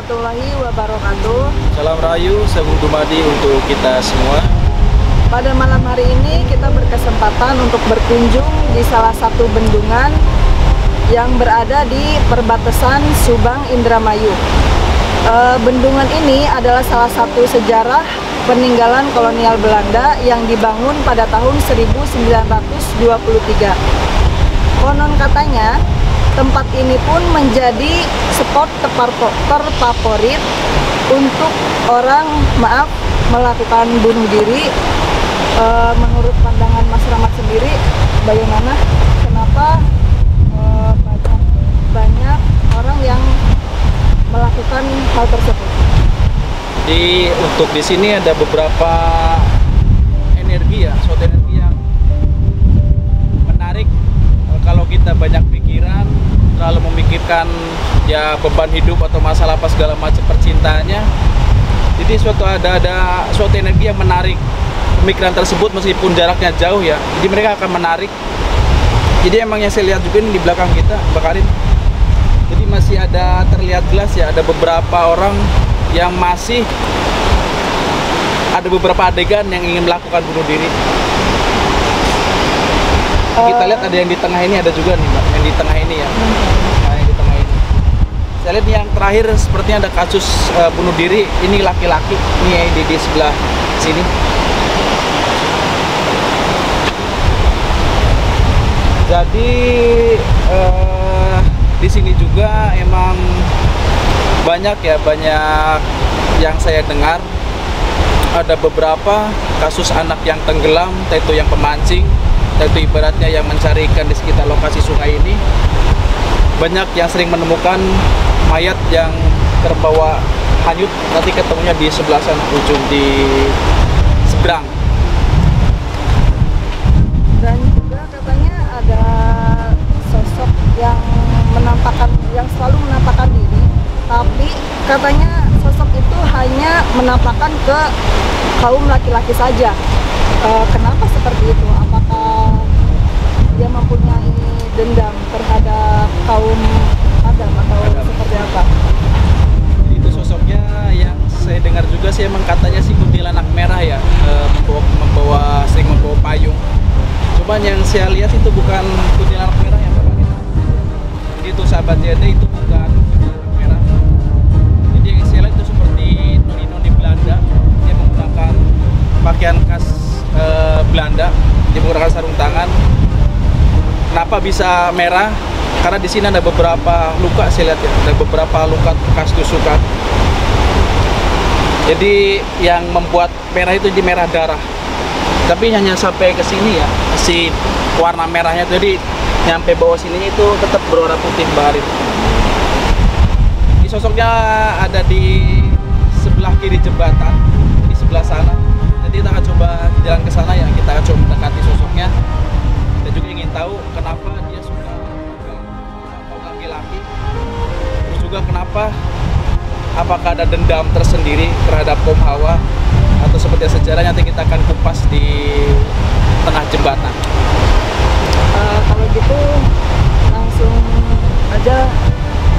warahmatullahi wabarakatuh. Salam Rahayu, Sabung Dumadi untuk kita semua. Pada malam hari ini kita berkesempatan untuk berkunjung di salah satu bendungan yang berada di perbatasan Subang Indramayu. Bendungan ini adalah salah satu sejarah peninggalan kolonial Belanda yang dibangun pada tahun 1923. Konon katanya tempat ini pun menjadi spot terfavorit untuk orang melakukan bunuh diri. Menurut pandangan Mas Rahmat sendiri, bagaimana? Kenapa banyak orang yang melakukan hal tersebut? Jadi untuk di sini ada beberapa energi ya, suatu energi yang menarik. Kalau kita banyak pikiran, terlalu memikirkan ya beban hidup atau masalah apa segala macam percintaannya, jadi ada suatu energi yang menarik pemikiran tersebut meskipun jaraknya jauh ya. Jadi mereka akan menarik. Jadi emang yang saya lihat juga ini di belakang kita, Bakarin. Jadi masih ada terlihat jelas ya, ada beberapa orang yang masih ada beberapa adegan yang ingin melakukan bunuh diri. Kita lihat ada yang di tengah ini, ada juga nih Mbak, yang di tengah ini ya. Nah, yang di tengah ini. Saya lihat yang terakhir sepertinya ada kasus bunuh diri. Ini laki-laki, ini di sebelah sini. Jadi di sini juga emang banyak yang saya dengar, ada beberapa kasus anak yang tenggelam, yaitu yang pemancing, yaitu ibaratnya yang mencari ikan di sekitar lokasi sungai ini. Banyak yang sering menemukan mayat yang terbawa hanyut, nanti ketemunya di sebelah sana ujung di seberang. Dan juga katanya ada sosok yang selalu menampakkan diri, tapi katanya sosok itu hanya menampakkan ke kaum laki-laki saja. Kenapa seperti itu? Apakah dia mempunyai dendam terhadap kaum Adam atau seperti apa? Itu sosoknya yang saya dengar juga sih, emang katanya sih kuntilanak merah ya, sering membawa payung. Cuman yang saya lihat itu bukan kuntilanak merah yang Bapak lihat. Itu sahabat JD, itu bukan kuntilanak merah. Jadi yang saya lihat itu seperti noni-noni Belanda yang menggunakan pakaian khas Belanda, dia menggunakan sarung tangan. Kenapa bisa merah? Karena di sini ada beberapa luka, saya lihat ya, ada beberapa luka bekas tusukan. Jadi yang membuat merah itu di merah darah. Tapi hanya sampai ke sini ya, si warna merahnya, jadi nyampe bawah sini itu tetap berwarna putih Mbak Arif. Ini sosoknya ada di sebelah kiri jembatan, di sebelah sana. Nanti kita akan coba jalan ke sana ya, kita akan coba mendekati sosoknya. Kita juga ingin tahu kenapa dia suka kaum laki-laki. Terus juga kenapa, apakah ada dendam tersendiri terhadap kaum Hawa, atau seperti sejarahnya nanti kita akan kupas di tengah jembatan. Kalau gitu langsung aja.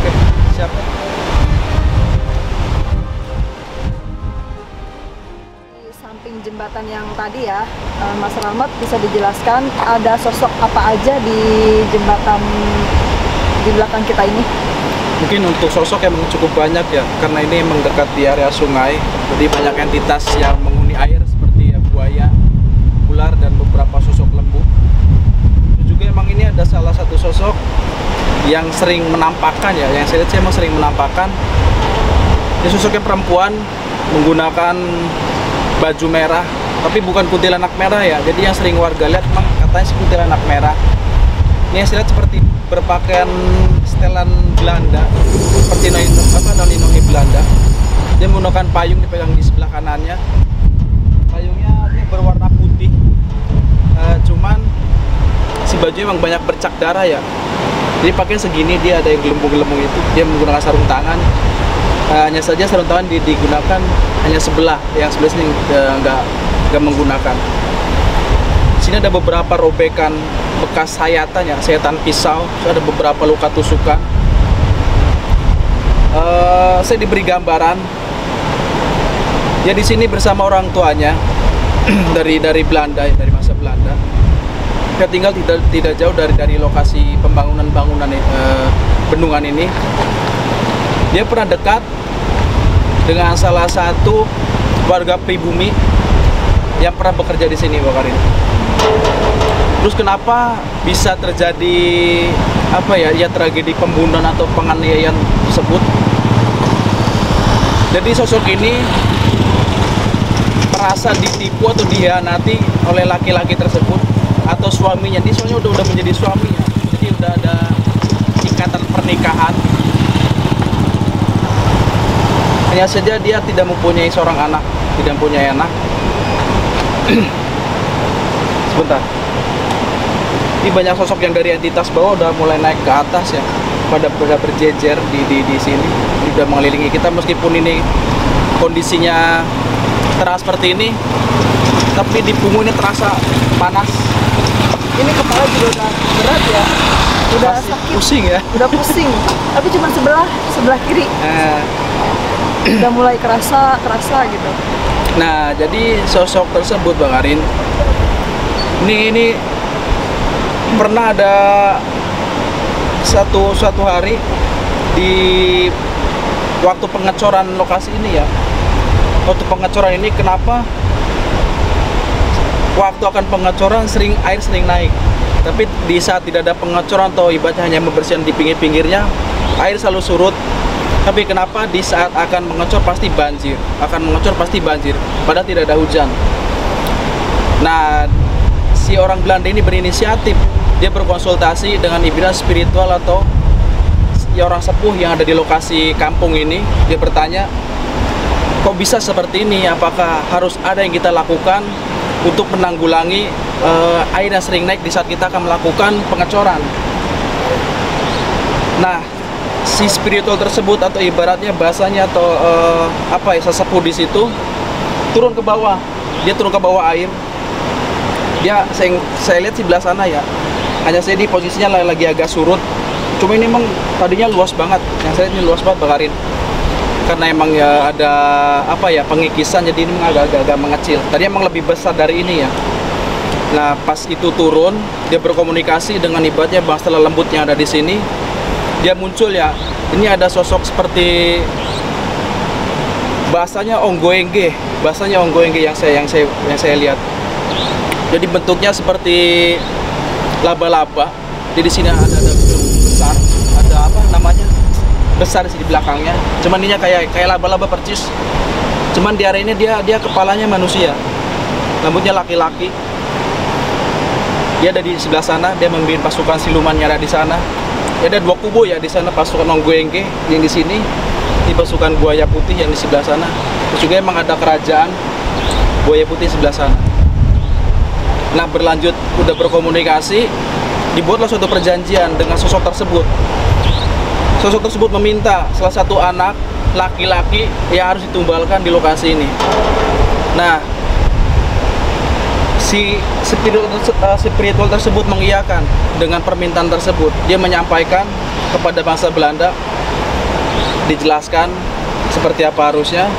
Oke, siap. Di samping jembatan yang tadi ya, Mas Rahmat bisa dijelaskan ada sosok apa aja di jembatan di belakang kita ini? Mungkin untuk sosok yang cukup banyak ya, karena ini memang dekat di area sungai, jadi banyak entitas yang menghuni air seperti ya, buaya, ular, dan beberapa sosok lembu. Dan juga emang ini ada salah satu sosok yang sering menampakkan ya, yang saya lihat emang sering menampakkan. Ini sosoknya perempuan menggunakan baju merah, tapi bukan kuntilanak merah ya, jadi yang sering warga lihat memang katanya si kuntilanak merah. Ini yang saya lihat seperti berpakaian setelan Belanda, seperti noni-noni Belanda. Dia menggunakan payung, dipegang di sebelah kanannya. Payungnya ini berwarna putih, cuman si bajunya memang banyak bercak darah ya. Jadi pakai segini, dia ada yang gelembung-gelembung itu. Dia menggunakan sarung tangan. Hanya saja sarung tangan digunakan hanya sebelah, yang sebelah sini nggak menggunakan. Di sini ada beberapa robekan bekas sayatan ya, sayatan pisau. Ada beberapa luka tusukan. Saya diberi gambaran. Ya di sini bersama orang tuanya dari Belanda, dari masa Belanda. Dia tinggal tidak jauh dari lokasi pembangunan bendungan ini. Dia pernah dekat dengan salah satu warga pribumi yang pernah bekerja di sini, Pak Karin. Terus kenapa bisa terjadi tragedi pembunuhan atau penganiayaan tersebut? Jadi sosok ini merasa ditipu atau dihianati oleh laki-laki tersebut atau suaminya. Dia soalnya udah menjadi suami ya. Jadi udah ada ikatan pernikahan. Hanya saja dia tidak mempunyai seorang anak, tidak mempunyai anak. Sebentar. Ini banyak sosok yang dari entitas bawah udah mulai naik ke atas ya, pada berjejer di sini, udah mengelilingi kita. Meskipun ini kondisinya terasa seperti ini, tapi di punggungnya terasa panas. Ini kepala juga udah berat ya, udah sakit, pusing ya, udah pusing. Tapi cuma sebelah kiri, udah mulai kerasa gitu. Nah, jadi sosok tersebut, Bang Arin, ini pernah ada suatu hari di waktu pengecoran lokasi ini ya. Waktu pengecoran ini kenapa waktu akan pengecoran air sering naik. Tapi di saat tidak ada pengecoran atau ibaratnya hanya membersihkan di pinggir-pinggirnya, air selalu surut. Tapi kenapa di saat akan mengecor pasti banjir, padahal tidak ada hujan. Nah, si orang Belanda ini berinisiatif. Dia berkonsultasi dengan iblis spiritual atau orang sepuh yang ada di lokasi kampung ini. Dia bertanya, kok bisa seperti ini? Apakah harus ada yang kita lakukan untuk menanggulangi air yang sering naik di saat kita akan melakukan pengecoran? Nah, si spiritual tersebut atau ibaratnya bahasanya atau sesepuh di situ turun ke bawah. Dia turun ke bawah air. Dia saya lihat sebelah sana ya. Hanya saya di posisinya lagi agak surut. Cuma ini emang tadinya luas banget. Yang saya lihat ini luas banget, Bang Karin. Karena emang ya ada pengikisan, jadi ini agak mengecil. Tadi emang lebih besar dari ini ya. Nah, pas itu turun, dia berkomunikasi dengan ibaratnya bangsa lembut yang ada di sini. Dia muncul ya. Ini ada sosok seperti bahasanya onggoengge yang saya lihat. Jadi bentuknya seperti laba-laba. Jadi di sini ada besar, ada besar di belakangnya. Cuman ininya kayak laba-laba percis. Cuman di area ini dia kepalanya manusia, rambutnya laki-laki. Dia ada di sebelah sana. Dia memimpin pasukan silumannya ada di sana. Ya, ada dua kubu ya di sana, pasukan Onggoengge yang di sini, di pasukan Buaya Putih yang di sebelah sana. Terus juga emang ada kerajaan Buaya Putih sebelah sana. Nah, berlanjut udah berkomunikasi, dibuatlah suatu perjanjian dengan sosok tersebut. Sosok tersebut meminta salah satu anak laki-laki yang harus ditumbalkan di lokasi ini. Nah, si spiritual tersebut mengiyakan dengan permintaan tersebut. Dia menyampaikan kepada bangsa Belanda, dijelaskan seperti apa harusnya.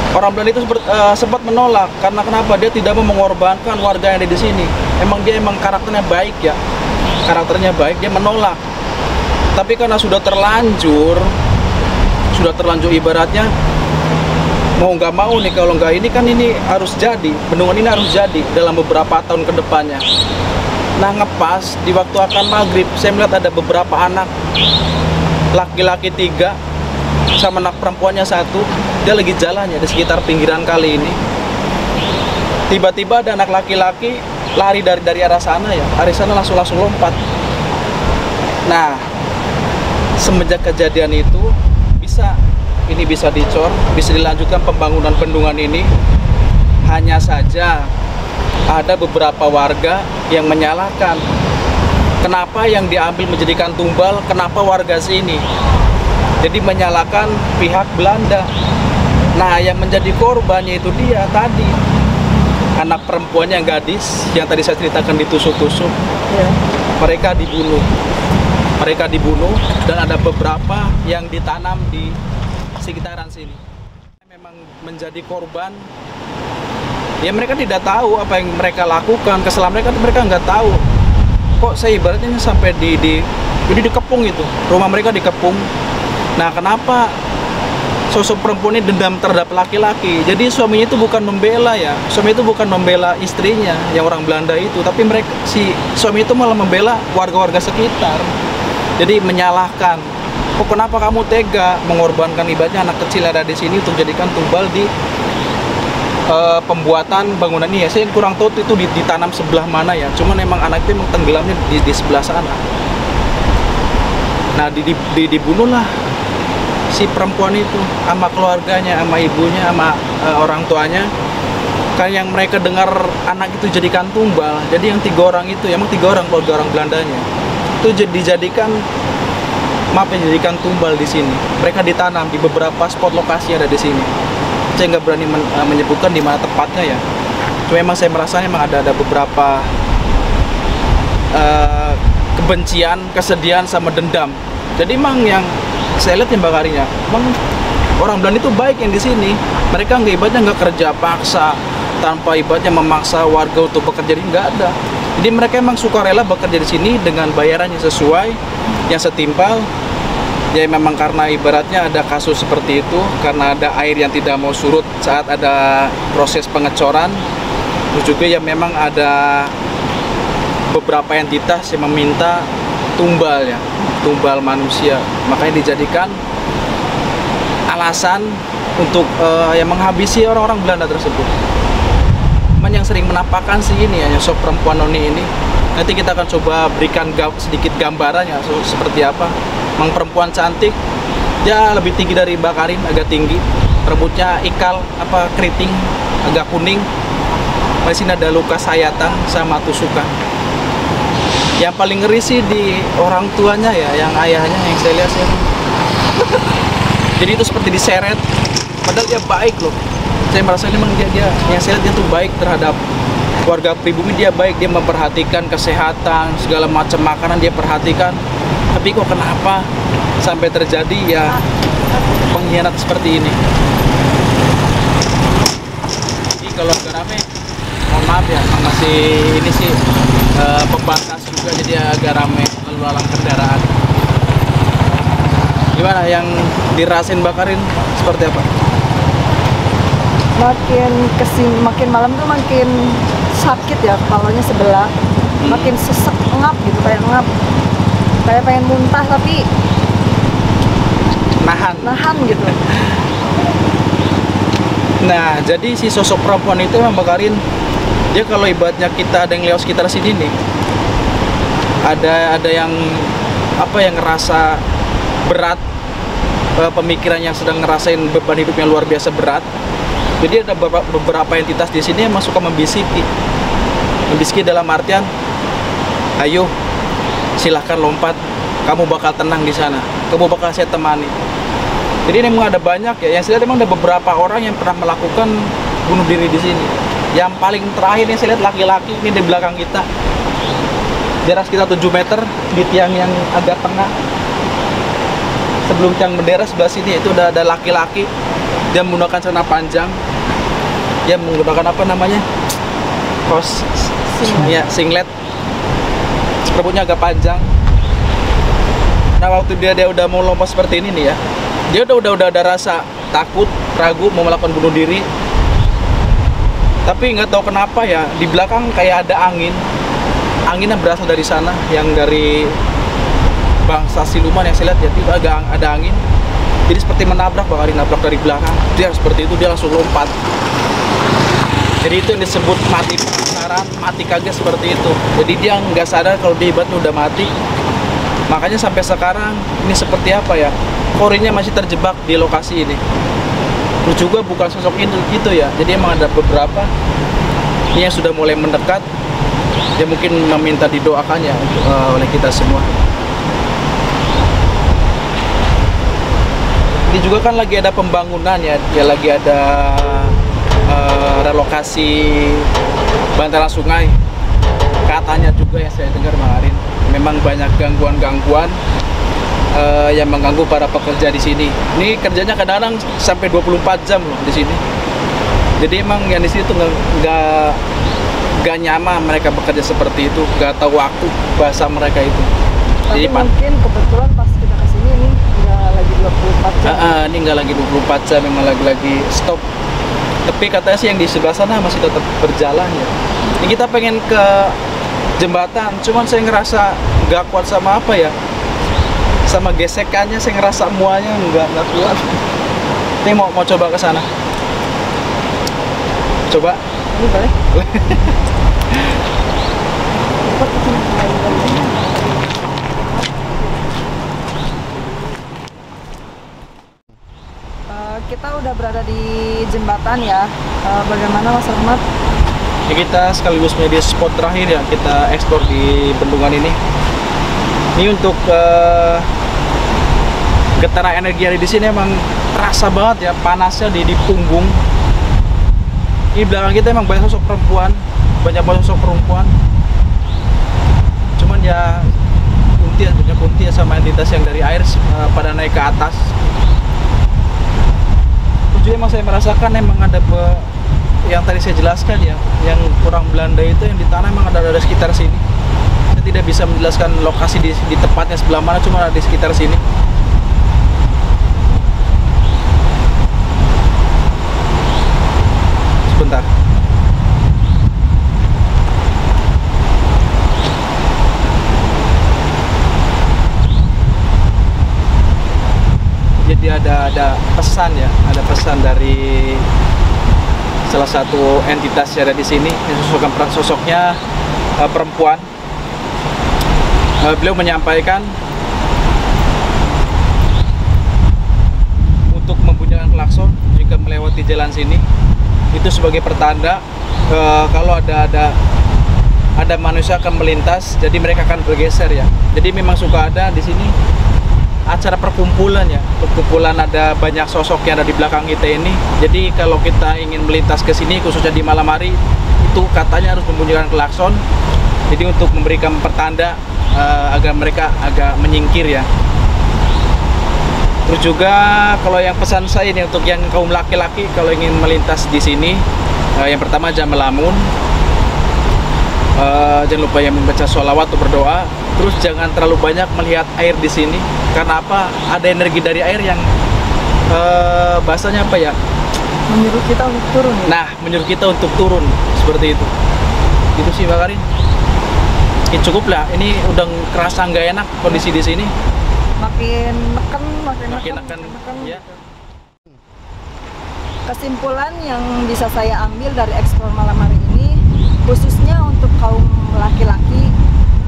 Orang Belanda itu sempat menolak karena kenapa? Dia tidak mau mengorbankan warga yang ada di sini. Dia karakternya baik ya, dia menolak. Tapi karena sudah terlanjur ibaratnya mau nggak mau nih, kalau nggak ini kan ini harus jadi, bendungan ini harus jadi dalam beberapa tahun ke depannya. Nah, ngepas di waktu akan maghrib, saya melihat ada beberapa anak, laki-laki 3 sama anak perempuannya 1, dia lagi jalannya di sekitar pinggiran kali ini. Tiba-tiba ada anak laki-laki lari dari arah sana ya, arah sana langsung lompat. Nah, semenjak kejadian itu bisa dicor, bisa dilanjutkan pembangunan bendungan ini. Hanya saja ada beberapa warga yang menyalahkan. Kenapa yang diambil menjadikan tumbal, kenapa warga sini? Jadi menyalahkan pihak Belanda. Nah, yang menjadi korbannya itu dia tadi. Anak perempuannya yang gadis, yang tadi saya ceritakan ditusuk-tusuk. Ya. Mereka dibunuh. mereka dibunuh, dan ada beberapa yang ditanam di sekitaran sini. Memang menjadi korban, ya mereka tidak tahu apa yang mereka lakukan, kesalahan mereka nggak tahu. Kok saya ibaratnya sampai jadi dikepung itu, rumah mereka dikepung. Nah, kenapa sosok perempuan ini dendam terhadap laki-laki? Jadi suaminya itu bukan membela ya, suami itu bukan membela istrinya yang orang Belanda itu, tapi si suami itu malah membela warga-warga sekitar. Jadi menyalahkan, oh kenapa kamu tega mengorbankan ibaratnya anak kecil ada di sini untuk jadikan tumbal di pembuatan bangunan ini ya. Saya kurang tahu itu ditanam sebelah mana ya, cuman emang anak itu emang tenggelamnya di sebelah sana. Nah, dibunuhlah si perempuan itu sama keluarganya, sama ibunya, sama orang tuanya. Kan yang mereka dengar anak itu jadikan tumbal. Jadi yang 3 orang itu, emang 3 orang keluarga orang Belandanya, itu dijadikan tumbal di sini. Mereka ditanam di beberapa spot lokasi ada di sini. Saya nggak berani menyebutkan di mana tepatnya ya. Cuma emang saya merasa emang ada beberapa kebencian, kesedihan, sama dendam. Jadi emang yang saya lihat yang bakarinya, emang orang Belanda itu baik yang di sini. Mereka ibaratnya nggak kerja paksa, tanpa ibaratnya memaksa warga untuk bekerja, nggak ada. Jadi mereka emang sukarela bekerja di sini dengan bayaran yang sesuai, yang setimpal. Ya memang karena ibaratnya ada kasus seperti itu, karena ada air yang tidak mau surut saat ada proses pengecoran. Terus juga ya memang ada beberapa entitas yang meminta tumbal ya, tumbal manusia, makanya dijadikan alasan untuk yang menghabisi orang-orang Belanda tersebut. Cuman yang sering menampakkan sih ini ya, sosok perempuan Noni ini. Nanti kita akan coba berikan sedikit gambarannya seperti apa. Memang perempuan cantik, dia lebih tinggi dari Mbak Karin, agak tinggi. Rambutnya ikal, keriting, agak kuning. Di sini ada luka sayatan sama tusukan. Yang paling ngeri sih di orang tuanya ya, yang ayahnya yang saya lihat sih. Jadi itu seperti diseret, padahal dia baik loh. Saya merasa memang dia yang saya lihat dia tuh baik terhadap warga pribumi, dia baik, dia memperhatikan kesehatan, segala macam makanan dia perhatikan. Tapi kok kenapa sampai terjadi ya pengkhianat seperti ini? Jadi kalau agak rame, mohon maaf ya, masih ini sih pembatas juga, jadi agak rame lalu lalang kendaraan. Gimana yang dirasain Bakarin seperti apa? Makin malam tuh makin sakit ya, kepalanya sebelah, makin sesek, ngap gitu, kayak pengen muntah tapi nahan gitu. Nah, jadi si sosok perempuan itu memang Bakarin, dia kalau ibaratnya kita ada yang lewat sekitar sini nih, ada yang yang ngerasa berat, pemikiran yang sedang ngerasain beban hidup yang luar biasa berat. Jadi ada beberapa entitas di sini yang suka membisiki dalam artian, ayo silahkan lompat, kamu bakal tenang di sana, kamu bakal saya temani. Jadi memang ada banyak ya, yang saya lihat memang ada beberapa orang yang pernah melakukan bunuh diri di sini. Yang paling terakhir yang saya lihat laki-laki ini di belakang kita, jarak sekitar 7 meter di tiang yang agak tengah sebelum tiang bendera sebelah sini, itu udah ada laki-laki. Dia menggunakan celana panjang, dia menggunakan singlet, rambutnya agak panjang. Nah, waktu dia udah mau lompat seperti ini nih ya, dia udah ada rasa takut, ragu mau melakukan bunuh diri. Tapi nggak tahu kenapa ya, di belakang kayak ada anginnya berasal dari sana, yang dari bangsa siluman yang saya lihat ya, itu agak ada angin. Jadi seperti menabrak dari belakang. Dia seperti itu, dia langsung lompat. Jadi itu yang disebut mati penasaran, mati kaget seperti itu. Jadi dia nggak sadar kalau dia ibaratnya udah mati. Makanya sampai sekarang ini seperti apa ya, Korinnya masih terjebak di lokasi ini. Terus juga bukan sosok itu ya. Jadi emang ada beberapa ini yang sudah mulai mendekat. Dia mungkin meminta didoakannya oleh kita semua. Ini juga kan lagi ada pembangunan ya, lagi ada relokasi bantaran sungai ke katanya juga yang saya dengar kemarin memang banyak gangguan-gangguan yang mengganggu para pekerja di sini. Ini kerjanya kadang-kadang sampai 24 jam loh di sini. Jadi emang yang di sini tuh nggak nyaman mereka bekerja seperti itu, nggak tahu waktu bahasa mereka itu. Tapi Jadi mungkin kebetulan pas kita kesini ini nggak lagi 24 jam. ini nggak lagi 24 jam, memang lagi stop. Tapi katanya sih yang di sebelah sana masih tetap berjalan ya. Ini kita pengen ke jembatan, cuman saya ngerasa nggak kuat sama apa ya, sama gesekannya saya ngerasa muanya nggak kuat. Ini mau coba ke sana. Coba. Ini boleh? Kita udah berada di jembatan ya. Bagaimana Mas Rahmat? Ini kita sekaligus menjadi spot terakhir ya kita eksplor di bendungan ini. Ini untuk getaran energi ada di sini emang terasa banget ya, panasnya di punggung. Di belakang kita emang banyak sosok perempuan, banyak sosok perempuan. Cuman ya kunti sama entitas yang dari air pada naik ke atas. Jadi emang saya merasakan emang ada yang tadi saya jelaskan ya, yang kurang Belanda itu yang di tanah emang ada sekitar sini. Saya tidak bisa menjelaskan lokasi di tepatnya sebelah mana, cuma ada di sekitar sini. Sebentar. Jadi ada pesan ya, ada pesan dari salah satu entitas yang ada di sini, yang sosoknya perempuan. Beliau menyampaikan untuk membunyikan klakson jika melewati jalan sini, itu sebagai pertanda kalau ada manusia akan melintas, jadi mereka akan bergeser ya. Jadi memang suka ada di sini acara perkumpulan ya, perkumpulan ada banyak sosok yang ada di belakang kita ini. Jadi kalau kita ingin melintas ke sini khususnya di malam hari, itu katanya harus membunyikan klakson. Jadi untuk memberikan pertanda agar mereka agak menyingkir ya. Terus juga kalau yang pesan saya ini untuk yang kaum laki-laki kalau ingin melintas di sini, yang pertama jangan melamun, jangan lupa yang membaca sholawat atau berdoa. Terus jangan terlalu banyak melihat air di sini, karena apa? Ada energi dari air yang bahasanya apa ya? Menyuruh kita untuk turun. Ya? Nah, menyuruh kita untuk turun seperti itu. Itu sih Mbak Karin. Ya, cukup lah. Ini udah kerasa nggak enak kondisi di sini. Makin neken. Ya. Kesimpulan yang bisa saya ambil dari eksplor malam hari ini, khususnya untuk kaum laki-laki,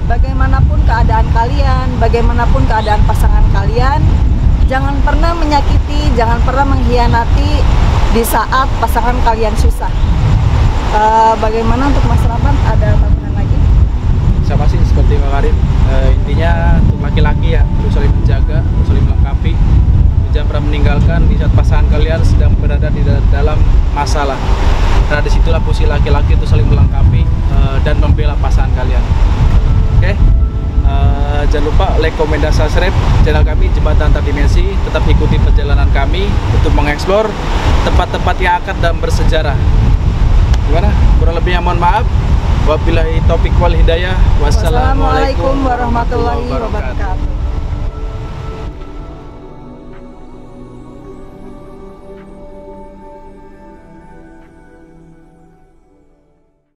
bagaimanapun keadaan kalian, bagaimanapun keadaan pasangan kalian, jangan pernah menyakiti, jangan pernah mengkhianati di saat pasangan kalian susah. Bagaimana untuk Mas Rahmat, ada tambahan lagi? Sama sih seperti Mbak Karin. Intinya untuk laki-laki ya harus saling menjaga, harus saling melengkapi. Jangan pernah meninggalkan di saat pasangan kalian sedang berada di dalam masalah. Karena disitulah fungsi laki-laki itu saling melengkapi dan membela pasangan kalian. Oke, jangan lupa like, komen, dan subscribe channel kami Jembatan Antar Dimensi. Tetap ikuti perjalanan kami untuk mengeksplor tempat-tempat yang akan dan bersejarah. Gimana? Kurang lebihnya mohon maaf. Wabillahi taufiq wal hidayah. Wassalamualaikum warahmatullahi wabarakatuh.